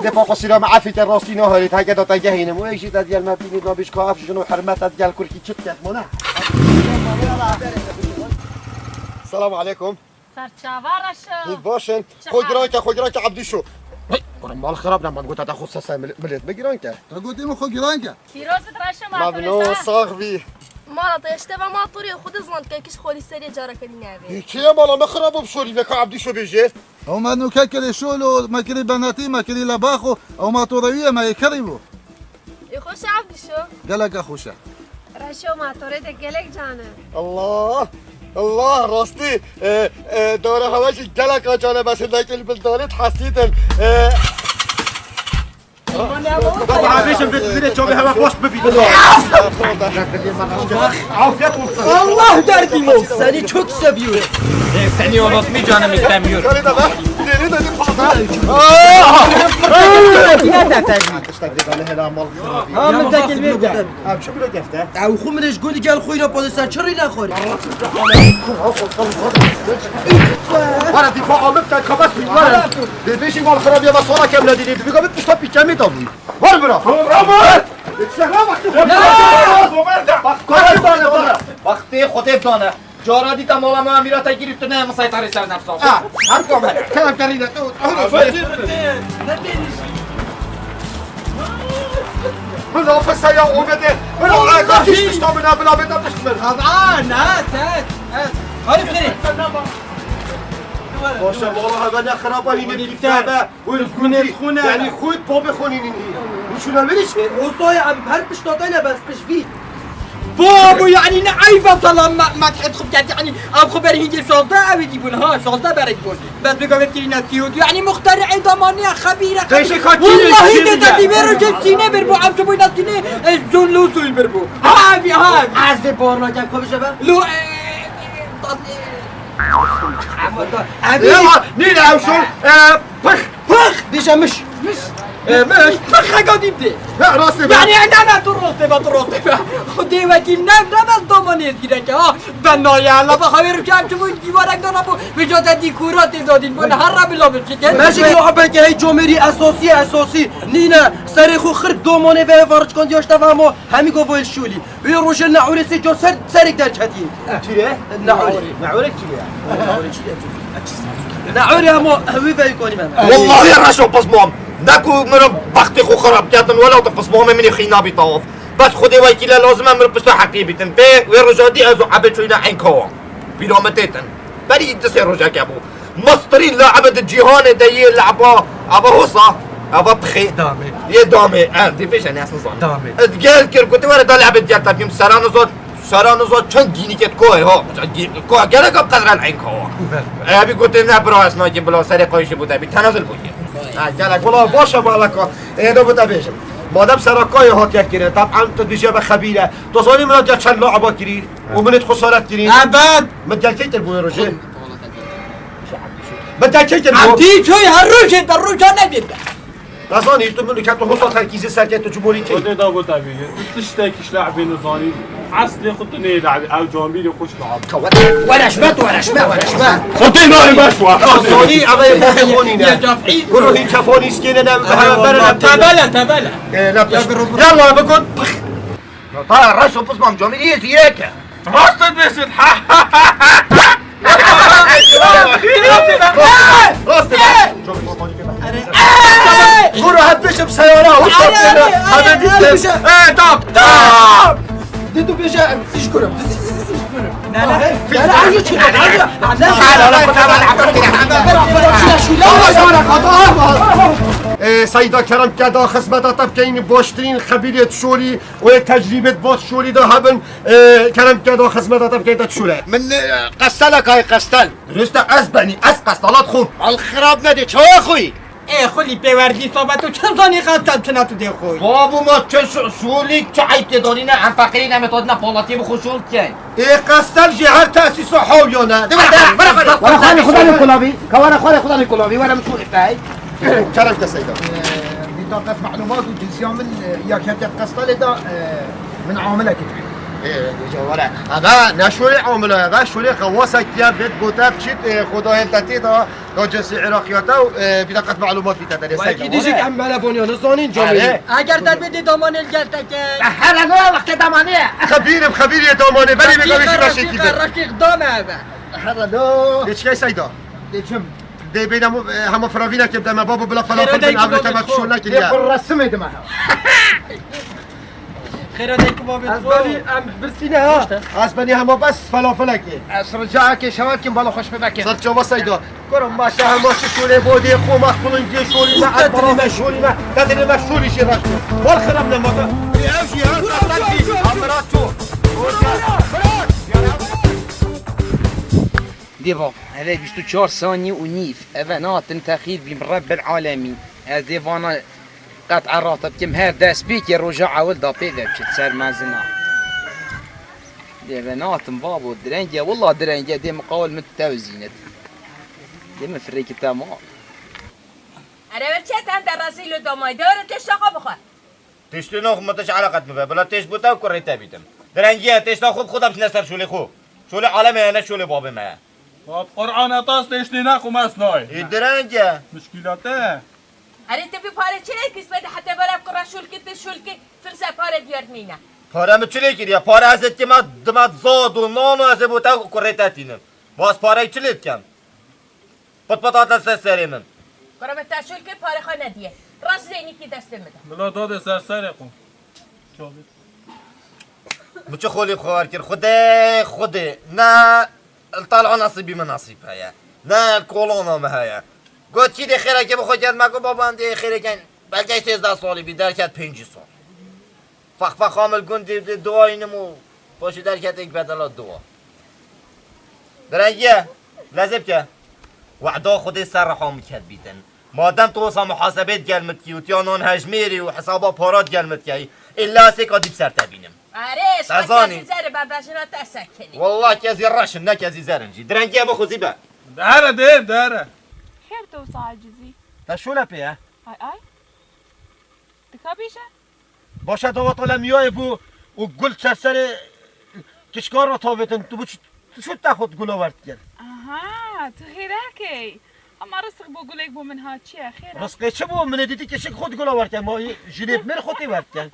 دفاع قصيره مع عفيت الراسي نهلي هاكا دو تجهينم وايش ديال ما بيني ما بيش كاف شنو حرمات ديال كركي تشت منا السلام عليكم سرچاوارش باشن خود عبدي شو مال خرابنا ما قلت تاخذ ساسه مليت بجرانك تا قلت له خو گرانکه پیروز بتراشم ممنون صاحبي مالا طيشته و ما طوري خود زمان که کش خولی سری جارا کنی نبی کیه مالا مخرب بشوری وکا عبدی شو بيجي او ما نككل شولو ما كلي بناتي ما كلي لباخو او ما طورويه ما يكرمو يخوش عبدي شو قالك اخوشا رشو ما طوري دقلك جانه الله الله راستي داره همش گلک آجانه بس نکل بلدانت حسیدن بابا عميشم في شو بهوا بوش ببي عافيت Allah derdim ol. Seni çok seviyorum. Seni unutmayacağım istemiyorum. Hamı da kelime de. Abi şu bile defter. Au khumresh goli gel khoyna polisa chiri la khori. ورا دفاع عامل كان خبص ورا بيجي مال خرابيه بس ورا كامله دي بيقول بتش طب كامل طبي ورا برا وقتی خودت دانه جارادی تمام امیرات گرفت نه مسیطره سر نفسا هم کامل کلام کردی تو بالعافيه يا اومده بالعافيه كيش تشتغل بلا بلا تشتغل طبعا هات خالي بخير باشه والله انا خرابه هنا الكتابه والخونه يعني خود باب خونين وشو نعملش وصايا عم بهرب شطاطينا بس مش فيه بابا يعني نعيبة طالما ما تحب خبكات يعني اب خبر هيجي شرطة او يجيبون ها شرطة برد بول بس بقى كينا سيوت يعني مخترع ضمانية خبيرة والله ده تبيرو جسينه بربو عم تبوي نسينه الزون لوسول بربو هابي عزي بورنا جاب كم شباب لو يلا نينا عوشو بخ بيجا مش بخ قاعدين دي لا راسي يعني انا تروسي خدي وكيل نم ضمانية كده ها بنايا لا بخبر كم تبون ديوارك داربو بجاده ديكورات دادين بون هر بلا بتكن ماشي لعبه که هی جمهوری اساسی نینا سرخو خرد دومانه و وارج کن دیاش تفهمو همي گوول شولی و روش نعوری سی جو سرک در چتین چیه نعوری چیه نعوری همو هوی فای کنی من والله يا رشو بصمام ناكو من بختي خو خراب كاتن ولا بصمام مني خينا بيطاف بس خدي وكيله لازم امر بس حقي بيتن بي ورجادي ازو عبد شوينا عين كوا بيلومتيتن بري تسير رجاك يا ابو مصري لعبة الجيهان دي لعبة ابا هوصا ابا بخي دامي يا دامي دي بيش انا اصلا صار دامي تقال كير كنت ورا لعبة ديال تبيم سرانوزات چند گینی کت کوه ها کوه گله کب قدرن عین کوه ابی گوته نه برا اسنا که بلا سر قایش بوده بی تنازل بودی گله گلا باشه بالکا اینو بوده بیشم مادام سرکای ها کردن طبعا تو دیجا به خبیره تو زانی من جا چند لعبه کردی و منت خسارت کردی ابد مدلکیت البو روجه مدلکیت البو عبدی توی هر روزه در روزا ندیده نزانی تو منو که تو حساب ترکیز سرکت تو جمهوری کی خدي دابو طبيعي تشتاكيش لاعبين نظاني عسلي خطني لاعب او جامبيلي خوش لعب ولا شمات خطي ناري مشوى نزانی اما بخونينا يا جافعي روحي شافوني سكيننا تبلا يلا بقول طيب رشو بصمم جامعية زياكة راست بيسد قولوا هتمشي بسيارة وصلنا هذا طب ديتو بيجا تشكرهم سيدا كرم كدا خدمتا طب كاين باشترين خبيرة شولي وتجربة باش شولي ده هبن كرم كدا خدمتا طب كاين تشولي من قستلك هاي قستل رست اسبني قستلات خون الخراب ندي چه خوي خلی پیوردی صحبتو چه زانی قستل چه نتو ده خوی بابو ما چه شولی چه عیب داری نه هم فقیری نمیتاد نه پالاتی بخوشول کن قستل جهر تأسيس حاويانا وانا خاني خدا الكلابي كوانا خدا الكلابي وانا مشغول باي كرم كسيدا بطاقة معلومات وجنسية من يا كاتب قسطلة ده من عاملة كده جواره هذا نشوي عامله هذا شوي خواصك يا بيت بوتاب شيت خدای انتتی دا جنسی عراقیاتا و بطاقة معلومات بیتداری وکی دیجی که هم ملفونی نزانین جامعه اگر در بده دامان الگرده که هلا نو وقت دامانه خبیر یه دامانه ولی میگم که رشیدی رشیق دامه هلا نو دیچ کی سایدا دیچم دی بینم هم فراوینا که بدم بابا بلا فلافل بن عبد تمام شو نکریا يقول رسمي دمها خير هذيك بابي اسباني ام برسينه ها اسباني هم بس فلافلكي رجعك شوالكم بالا خوش ببكي صرت شو بسيدا كرم ما شهر ما شولي بودي خو ما خلنجي شولي ما برا شولي ما تدري ما شولي شي راك والخربنا ما يمشي ها تطلعي امراتو ديبا هذا 24 ثانية ونيف أبنات تأخير برب العالمين هذا فانا قطع الراتب كم هذا سبيكر رجع ولده بيدا بتسار مازنا دي بنات بابو درنجة والله درنجة دي مقاول متوزينة دي مفريك تمام أنا بتشات عند الرسيل دوماي دور تشتاق بخا تشتنو خمتش علاقة مفا بلا تش بوتا وكريتا بيتم درنجة تشتا خود خدا بس نسر شولي خو شولي عالمي أنا شولي بابي ما قرآن أطاس تشتيناك وما سناي درنجة مشكلته أنا تبي بارة شلك اسمه حتى برا كرة شلك فرصة بارة ديار مينا پاره چلی کردی؟ پاره از اتماد دماد زاد و نان و از بوتا کردتینم. باز پاره چلیت کن. پت آتش سریم. کرم تاشول که پاره خانه دیه. راست زینی کی دست میده. بلا داد سر کن. مچه خولی خوار کر خود نه طالع نصیبی من نصیب هیا نه کلونا مهیا. گفت چی خیره که بخواد کرد مگو بابام دی خیره کن بلکه 13 سالی بی در کرد 5 سال. فخ عامل گندی دعای نمو باشی در کرد یک بدلات دعا. درنگیه لازم که وعدا خودی سر رحم کرد بیدن. مادام تو اصلا محاسبت گلمت کی و تیانون هجمیری و حسابا پارات گلمت کی الا سیکا دیب سر تبینم. آره سازانی. زر باباشنا تسکلی. والله کسی راشن نه کسی زرنجی. درنگیه بخوزی به. داره. خير توصى عجزي شو لپیه؟ آی دکابیشه؟ باشه تو طالع میای بو و گل سر کشکار رو تابتن تو شو تاخد گل آورد کرد؟ آها تو خیره اما رزق بو گلیک بو منها چیه خیره؟ رزقی چه بو من دیدی کشک خود گل آورد کرد ما جلیب من خودی ورد کرد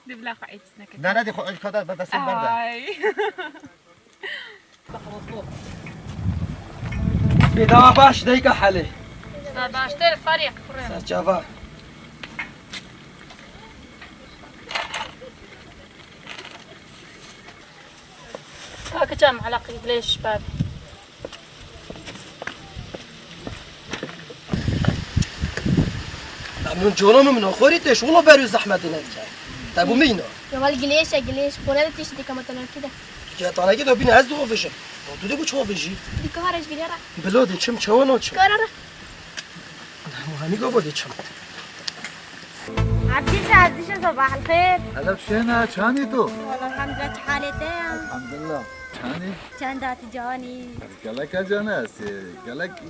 دی بلا خواهیت نکرد نه دی خواهیت کادر به دستم برده بدأ باش ديك حالي باش تر فريق سجافا هاك جام علاقي ليش باب من جونم من اخوريتش والله بارو زحمه هناك طيب ومينا يا والجليش قولها تيش دي كما تنام كده يا طالع كده بينا عايز دغه فيش تو دي بتشوف فيجي دي كهرج بيلرا بلودي چم چوانو چم كرر هاني قبودي چم عبديش صباح الخير هلا بشينا شاني تو والله الحمد لله حالتين الحمد لله شاني چندات جاني قالك جاناس قالك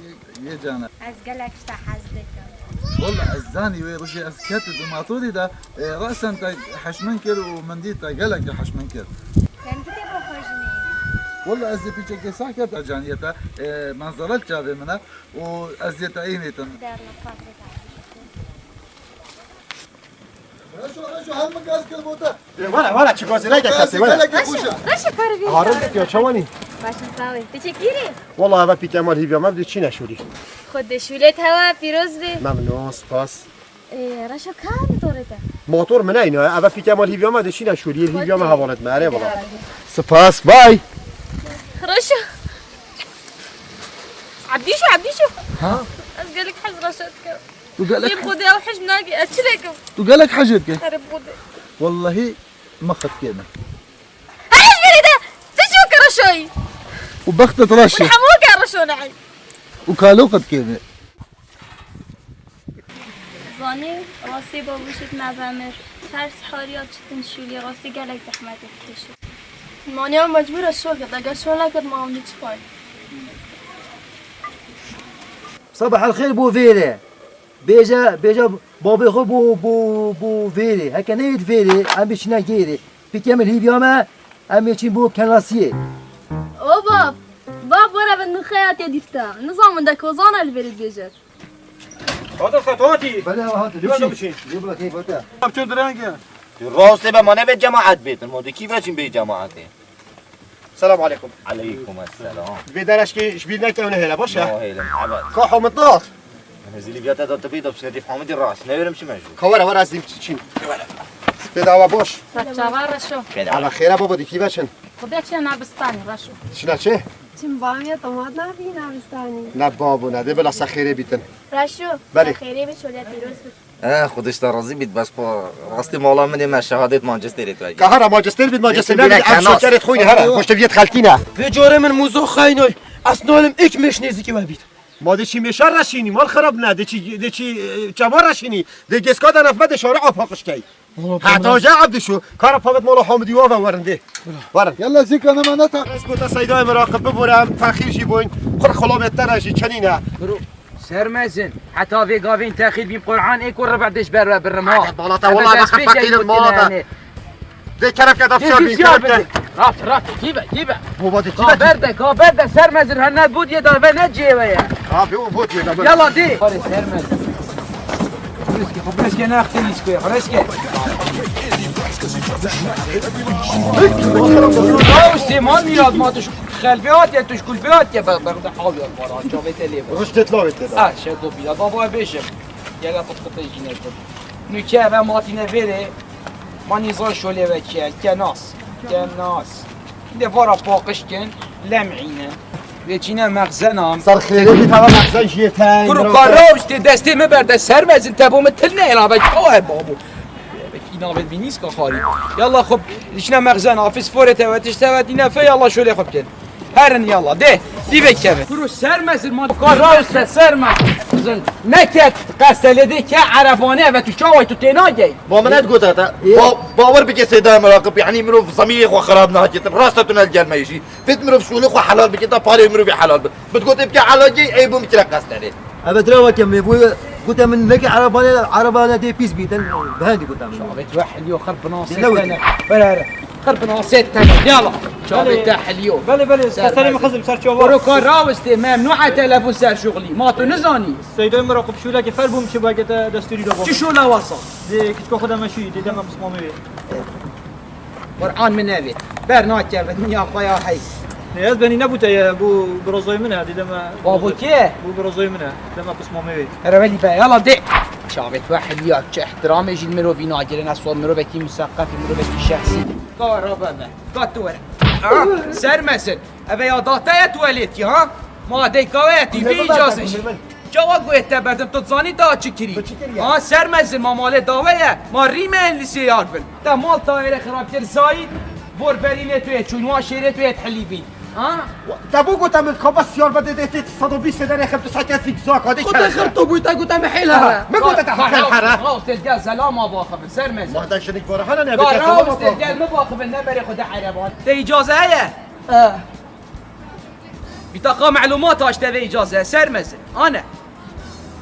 يا جانا از قالك شتا حزدك والله الزاني ويرجع اسكت الماطوري ده راسا انت حشمنكر ومنديتا قالك حشمنكر كان كده بخرجني والله ازي بيجي ساكت اجانيتا منظرات جابي منها وازيت عينيتن دار لفاقة شو هالمقاس كلموته ولا چی گازی نگه کسی ولا رشا كاربي هارون یا چوانی باش نساوي تشكيري والله هذا پیتمال هیبیا ما بدی چی نشوری خد شولت هوا فيروز بي ممنون سپاس رشا كان طورته موتور من اینه اول پیتمال هیبیا ما بدی چی نشوری هیبیا ما حوالت ماره والله سپاس بای رشا عبديشو ها قالك حاج رشدك وقالك يبغودي او حج مناقي اتشلك وقالك حاجتك يبغودي والله مخت كينا ايش بريده تشوك رشوي وبختت رشه والحموقه رشو نعي وكالوقت كينا زاني راسي بابوشت نبمر ترس حاریات چتن شولی راسي قالك زحمتك تشو مانيا مجبورة الشغل كده اگر شغل نكد ما عملي تشفاي صباح الخير بو فيري بيجا بابي خو بو فيري هكا نيت فيري ام بيشنا جيري بكمل هيبياما ام يچين بو كناسيه او باب ورا بالنخيات يدفتا نظام عندك وزانة الفيري بيجر هذا خطواتي بلا هذا بمشي يبلا كيف هذا شو درانجه راست به ما نبید جماعت بیتن ما دی کی بچین به جماعته السلام عليكم علیکم السلام بدرش که شبید نکنه هلا باشه هلا عباد كاحو مطاط نزلی بیات داد تبید بس ندی فهمدی راست نمیرم چی مجبور كورا ورا زیم چین بدعوا باش رچاوا رشو على خير بابا دي كيفاشن خودت چه نابستانی رشو شنا چه چیم بامیه تومات نبی نبستانی نه بابا نه ده بلا سخيره بیتن رشو بله. خیره به شده پیروز بود خودش راضی بید بس با راستی مولا من شهادت مانچستر تو که هر مانچستر بید مانچستر نبید افشارت خوینه هر خوشت بیت خلکی نه به جاره من موزو خاینای اصنالم ایک مشنیزی که ببید ما ده چی میشار رشینی مال خراب نه ده چی جوار رشینی ده گسکا در نفمت شارع آفاقش کی حتی جا عبدشو کار پاوت مولا حامدی و ورنده ورن يلا زيك انا ما نتع اسكت سيداي مراقب ببرم تاخير جيبون خر خلابت ترجي چنينه برو سرمزن حتى في قافين تاخير بين قرعان ايكو ربع دش برا بالرماح والله ما خف فقير المواطن ده كرف كده افسر بين كرف رافت كيبه هو بادي كابرده سرمزن هنات بود يدا بنجي ويا بود يلا دي سرمزن فرسكي انا اختي سكوي فرسكي استيمان ميلاد ما تش خلفيات يا تش كلفيات يا برد حاول يا مرا جابت لي روش تطلعت شدو بيا بابا بيشم يلا تقطع جينات نكابه ماتينا فيري ما نيزار شولي وكيا كناس ده فارا باقش كن لمعينه وچینه مخزنم سر خیره بی تمام مخزن جیتن برو کاراوش دستی مبرده سر مزن تبوم تل نه اینا بک آه بابو اینا بد بینیس که خاری یلا خب چینه مخزن آفیس فورت و تشتوت اینا فی یلا شولی خب کن هرن یلا ده دی بکمه برو سر مزن ما کاراوش سر مزن نکت قستلده که عربانه و تو شاوی تو تناجی با منت گوتا باور بك سيدا مراقب يعني مرو في صميخ وخراب نهجت راستو نلجل ما يجي فت مرو في شولخ وحلال بك انت باري مرو في حلال بتقول تبكي علاجي اي بوم ترقصت عليه ابد راه كم يبوي قلت من لك عربانه دي بيس بيتن بهندي قلت من شعبت واحد يو خرب ناصيتنا بلا خرب ناصيتنا يلا شعبت تحليو بله سلام خزم سر شو برو كار راوسته ممنوع تلفون سر شغلي ما تو نزاني سيدای مراقب شولا که فربوم چه باید دستوری رو چی شولا واسا دی که خودم مشی دیدم بسمامه قرآن من نبي برناك جابت يا اخويا حي نیاز بنی نبوده بو برازای منه دیدم بابو كيه بو برازای منه دیدم بسمامه رولي بقى يلا دي شعبت واحد ياك احترام يجي المرو في ناجر ناس صور مرو بكي مثقف مرو بكي شخصي كهرباء قطور سر مثل ابي يا داتا تواليتي ها ما دي كواتي في اجازه جواب گویت بردم تو زانی دا چی کری سر مزل ما مال داویه ما ریمن لیسی یار بل تا مال تایره خراب کر زاید بور برینه توی چون واشیره توی تحلی بین تبو گفتم خب سیار بده ده 120 در خب تو ساکت زیگزاگ هادی خود خرط تو بویتا گفتم حیلها ما گفت تحقیق حرا راست الجا سلام باخب سر مزل ما داش شنیک باره حالا نبی راست الجا ما باخب نبری خود عربات تی اجازه هيا بطاقه معلومات اشتري اجازه سر مزل انا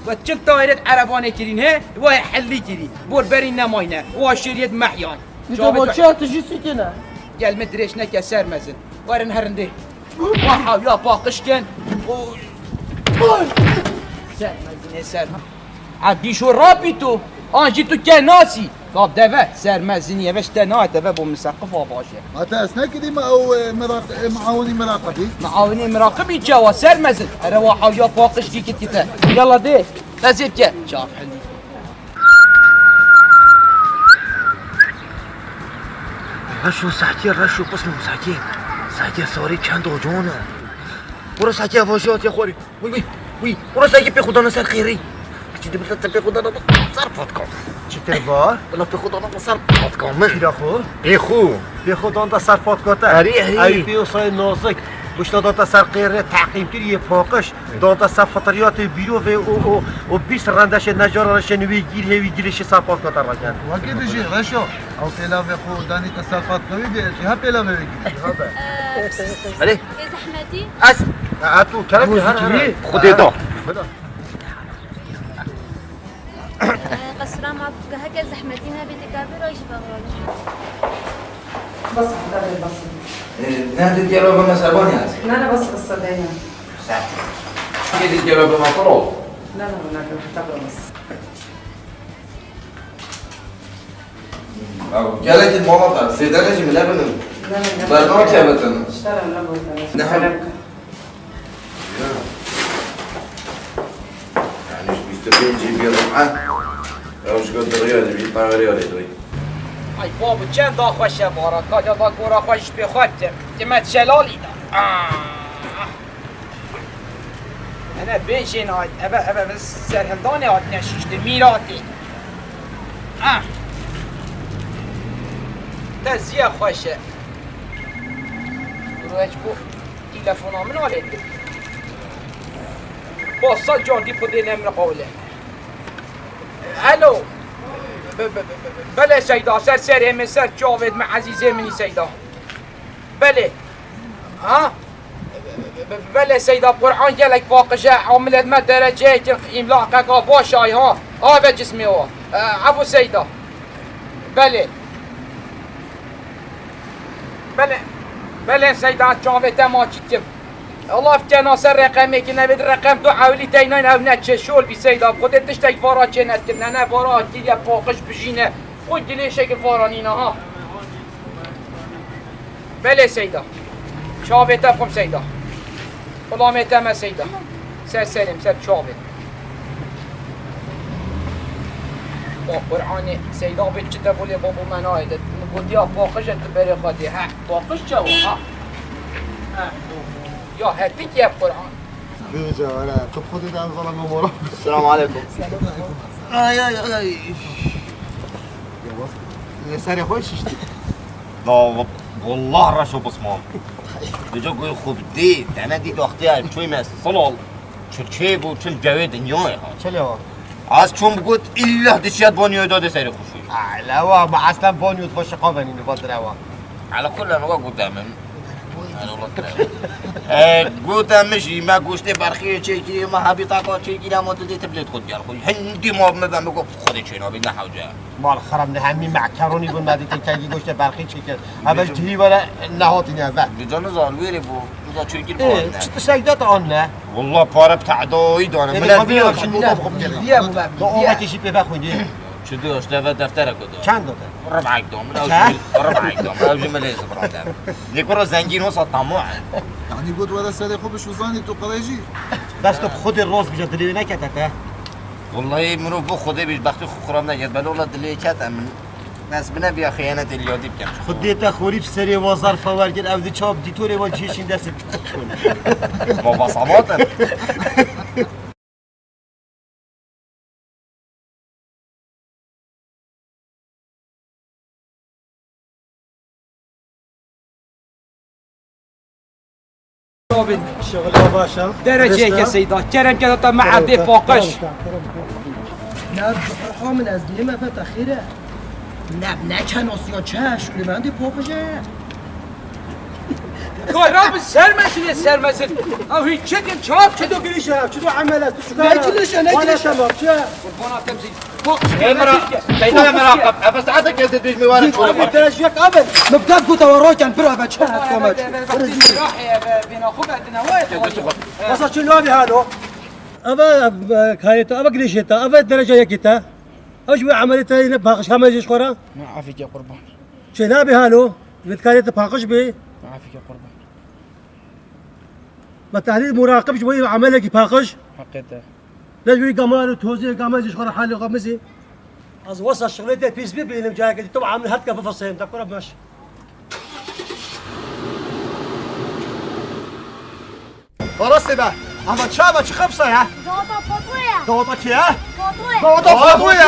وتشل طايرة عربانة كرين هي وهي حلي كري بور برين نماينة واشيريت محيان جابوا شو تجي سكينة قال مدريش نكا سر مزن ورن هرنده واحد يا باقش كان سر مزن سر عدي شو رابطو جيتو كان ناسي طب دفا سر مزنية باش تناي دفا بو مسقف وباشا متى اسنكدي ما او معاوني مراقبي معاوني مراقبي جوا سر مزن انا واحد يا باقش دي كتفه يلا دي لازم كان شاف حلي رشو ساعتين رشو قسم ساعتين سوري چند جونه برو ساعتين فوشات يا خوري وي برو ساعتين بخدانا سر خيري چی دی بلد تبی خدا نبود سر پات کن چی تر بار؟ بلد بی خدا نبود سر پات کن من چی خو؟ بی خدا نبود سر پات کن ای بی اصای نازک گوشت داتا سر غیره تعقیم کردی یه پاکش داتا سر فطریات بیرو و 20 رندش نجارش نوی گیرش سر پات کن راجن وکی دیجی رشو او پیلا به خود دانی تصرفات قوی دی ها پیلا به بگی علی زحمتی تو کلام هر خودی دا قصرا مع هكا زحمتينا بيتي كابي راجي بغرالي بس بس نادي ديالو بما سابوني هذا لا بس الصدايا صح كيدي ديالو بما طلوب لا حتى بس او قالت المواطن سيدنا جي من لبن برنامج ابدا اشترى لبن نحن يعني مش بيستبين جيب يا ربعه او شو قد ريال بيطلع ريال دوي ای بابا چند دا خوشه بارا کاجا دا گورا خوش بخواد دمت جلالی دا انا بنشین آید ابا سرهندان آید نشیشته میراتی تزیه خوشه رویش بو تلفونا من آلید باسا جان دی پده نمر قوله الو بله سیدا سر همه سر جاوید من عزیزه منی سیدا بله ها بله سیدا قرآن گلک باقشه عاملت ما درجه املاق که باشای ها به جسمی ها عفو سیدا بله بله سیدا جاوید ما چیتیم الله افتنا سر رقمی که نبید رقم دو حولی تیناین او نچه شول بی سیدا خودت تشتک فارا چه نتکن نه فارا دیگه باقش بجینه خود دلی شکل فارانینا ها بله سیدا شاویتا بخم سیدا غلامیتا ما سیدا سر سلیم سر شاویت با قرآن سیدا بید چه دفولی بابو من آیده گودی ها باقشت بری خودی ها باقش چه ها یا هدیک یه قرآن بیجاره تو خودت هم ظلم مبارک السلام علیکم یه سری خوش ششتی لا والله رشو بسمان بجا گوی خوب دید انا دید وقتی هم چوی مثل صلال چه بود چه جوی دنیای ها چلی ها از چون بگود ایله دشیت بانیو داده سری خوشی علاوه ما اصلا بانیوت باشه قابنی نباد روا على كل انا قدام قوتا مشي ما قوشتي برخيه تشيكي ما هبي طاقه تشيكي لا ما تدي تبلت خد يا اخوي هندي ما بقول خذي شنو بدنا حاجه مال خرم همین معکرونی بود ندیدی که گوشت برخی چیکن اول جهی ولا نهاتی نه بعد بجان زالويري بو بدا تشيكي البول چه سجدات آن نه والله بار بتاع دايد انا من بیا تو آماتیشی به بخونی شو دوش دفترك كده چند داده ربعك دوم ربعك دوم اوجي مليز برادر يكبروا زنجين وسط طموع يعني قلت ولا سالي خوبش وزاني تو قريجي بس تو خود روز بیجا دلیو نکته والله منو بو خودي بیش بختی خراب نگرد بل والله دلی کتم ناس بنا بیا خیانت الیادی بکم خود دیتا خوریب سری وازار فورگن او دی چاب دیتوری و جیشین دست بابا صباتم شغل باشا درجه که سیدا کرم که تا معدی باقش نه حامل از لیمه فت اخیره نه چند آسیا چش لیمندی پاپشه کارا سرمسین سرمسین او هیچ چکن چاپ چه دو گلیشه چه دو عمله تو چکار نگلیشه نگلیشه چه قربانا تمزید باقش سيدا مراقب بس عادك يا زيد ميوارد شو درجه یک اول مبدأ قوت وراكن برا بچه کمک بينا خوب عندنا وايد واسه چه لابی هالو اما كايتا اما قريشتا اما درجه يكتا ايش عملتها باقش همجش قرا ما عافيك يا قربان شنابي هالو بتكايتا باقش بي ما عافيك يا قربان بتحليل مراقب شوي عملك باقش حقيقه لازم يقامل توزيع قامل قرا حالي قامزي از وصل شغلتي بيس بي بينم جاك طبعا عامل هتك بفصين تقرا ماشي درسته بقى اما شابه چه خبصه يا دادا فاطوية دادا كيه فاطوية دادا فاطوية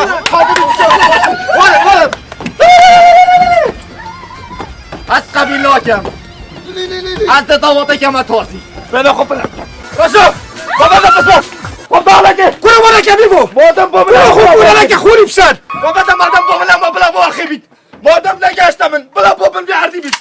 ولد از قبیلاکم از داواتکم تازی بله خب بله رشو بابا بابا بابا لك كل مرة كبيبو مادام بابا خوب لك خوري بسر بابا مادام بابا بلا بابا خبيت مادام لك استمن بلا بابا في عردي بيت